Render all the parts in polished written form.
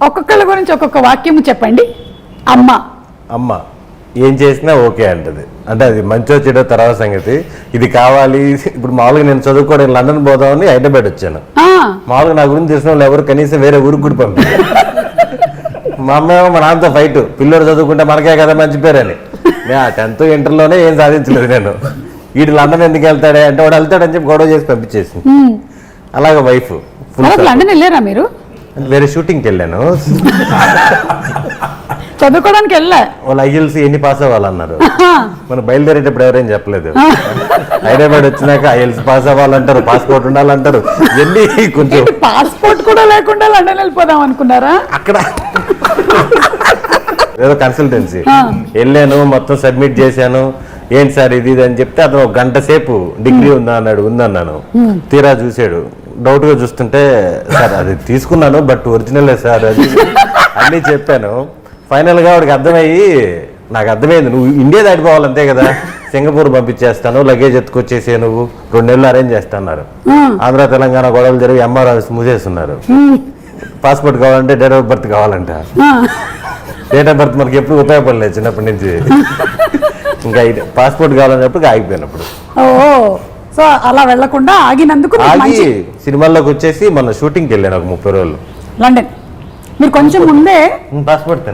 ఒక్కొక్కళ్ళ గురించి ఒక్కొక్క వాక్యము చెప్పండి. అమ్మ అమ్మ ఏం చేసినా ఓకే అంటది. అంటే అది మంచో చెడో తర్వాత సంగతి. ఇది కావాలి. ఇప్పుడు మామూలుగా నేను చదువుకోవడం లండన్ పోదామని హైదరాబాద్ వచ్చాను. మామూలుగా నా గురించి తెలిసిన వాళ్ళు ఎవరు కనీసం వేరే ఊరికి కూడా పంపారు. మా అమ్మ మా నాన్నతో ఫైట్, పిల్లడు చదువుకుంటే మనకే కదా మంచి పేరని. నేను 10th ఇంటర్లోనే ఏం సాధించలేదు నేను. వీడు లండన్ ఎందుకు వెళ్తాడే అంటే వాడు వెళ్తాడని చెప్పి గొడవ చేసి పంపించేసి. అలాగే వైఫ్ లండన్ వెళ్ళారా మీరు? వేరే షూటింగ్కి వెళ్ళాను. చదువుకోవడానికి వెళ్ళా. వాళ్ళు ఐఎల్స్ ఎన్ని పాస్ అవ్వాలన్నారు. మనం బయలుదేరేటప్పుడు ఎవరేం చెప్పలేదు. హైదరాబాద్ వచ్చినాక ఐఎల్స్ పాస్ అవ్వాలంటారు, పాస్పోర్ట్ ఉండాలంటారు. ఎన్ని కొంచెం పాస్పోర్ట్ కూడా లేకుండా లండన్ వెళ్ళిపోదాం అనుకున్నారా? అక్కడ ఏదో కన్సల్టెన్సీ వెళ్ళాను, మొత్తం సబ్మిట్ చేశాను. ఏంటి సార్ ఇది అని చెప్తే అతను 1 గంట సేపు డిగ్రీ ఉందా అన్నాడు. ఉందన్నాను. తీరా చూసాడు, డౌట్ గా చూస్తుంటే సార్ అది తీసుకున్నాను బట్ ఒరిజినలే సార్ అది అన్నీ చెప్పాను. ఫైనల్ గా వాడికి అర్థమయ్యి, నాకు అర్థమైంది నువ్వు ఇండియా దాటిపోవాలి అంతే కదా, సింగపూర్ పంపించేస్తాను, లగేజ్ ఎత్తుకొచ్చేసే నువ్వు 2 నెలలు అరేంజ్ చేస్తున్నారు. ఆంధ్ర తెలంగాణ గొడవలు జరిగి ఎంఆర్ మూసేస్తున్నారు. పాస్పోర్ట్ కావాలంటే డేట్ ఆఫ్ బర్త్ కావాలంట. డేట్ ఆఫ్ బర్త్ మనకి ఎప్పుడు ఉపయోగపడలేదు చిన్నప్పటి నుంచి. ఇంకా పాస్పోర్ట్ కావాలన్నప్పుడు ఆగిపోయినప్పుడు. సో అలా వెళ్లకుండా ఆగినందుకు ఆగి సినిమాల్లోకి వచ్చేసి మన షూటింగ్కి వెళ్ళాను ఒక 30 రోజులు లండన్. మీరు కొంచెం ముందే పాస్పోర్ట్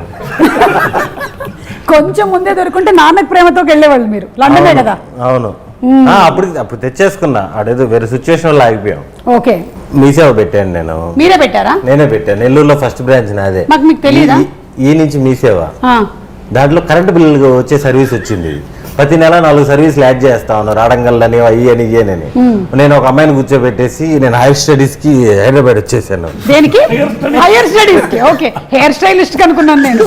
కొంచెం ముందే దొరుకుంటే నాన్నకు ప్రేమతో వెళ్ళేవాళ్ళు మీరు. లండనే కదా? అవును. అప్పుడు తెచ్చేసుకున్నా. అదేదో వేరే సిచ్యువేషన్ లో ఆగిపోయాం. ఓకే. మీసేవ పెట్టాను నేను. మీరే పెట్టారా? నేనే పెట్టాను. నెల్లూరులో ఫస్ట్ బ్రాంచ్ నాదే. మీకు తెలియదా? ఈ నుంచి మీసేవ. దాంట్లో కరెంటు బిల్లు వచ్చే సర్వీస్ వచ్చింది. ప్రతి నెల 4 సర్వీసులు యాడ్ చేస్తా ఉన్నారు. ఆడంగల్లని అయ్యని ఇయ్యనని. నేను ఒక అమ్మాయిని కూర్చోబెట్టేసి నేను హైర్ స్టడీస్ కి హైదరాబాద్ వచ్చేసాను. దేనికి? హైయర్ స్టడీస్ కి. ఓకే. హెయిర్ స్టైలిస్ట్ అనుకున్నాను నేను.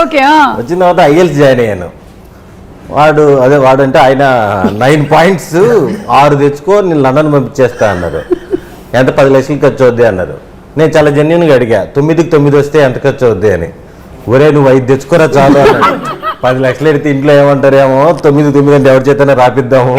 ఓకే. వచ్చిన తర్వాత ఐఎల్స్ జాయిన్ అయ్యాను. వాడు అంటే ఆయన 9 పాయింట్స్ 6 తెచ్చుకో నేను లండన్ పంపించేస్తా అన్నారు. ఎంత 10 లక్షలు ఖర్చు అవుద్ది అన్నారు. నేను చాలా జెన్యున్గా అడిగా 9కి 9 వస్తే ఎంత ఖర్చు అవుద్ది అని. ఒరే నువ్వు 5 తెచ్చుకోరా చాలు అన్నాడు. 10 లక్షలు ఎడితే ఇంట్లో ఏమంటారేమో, 9 అంటే ఎవరి చేతనే రాపిద్దాము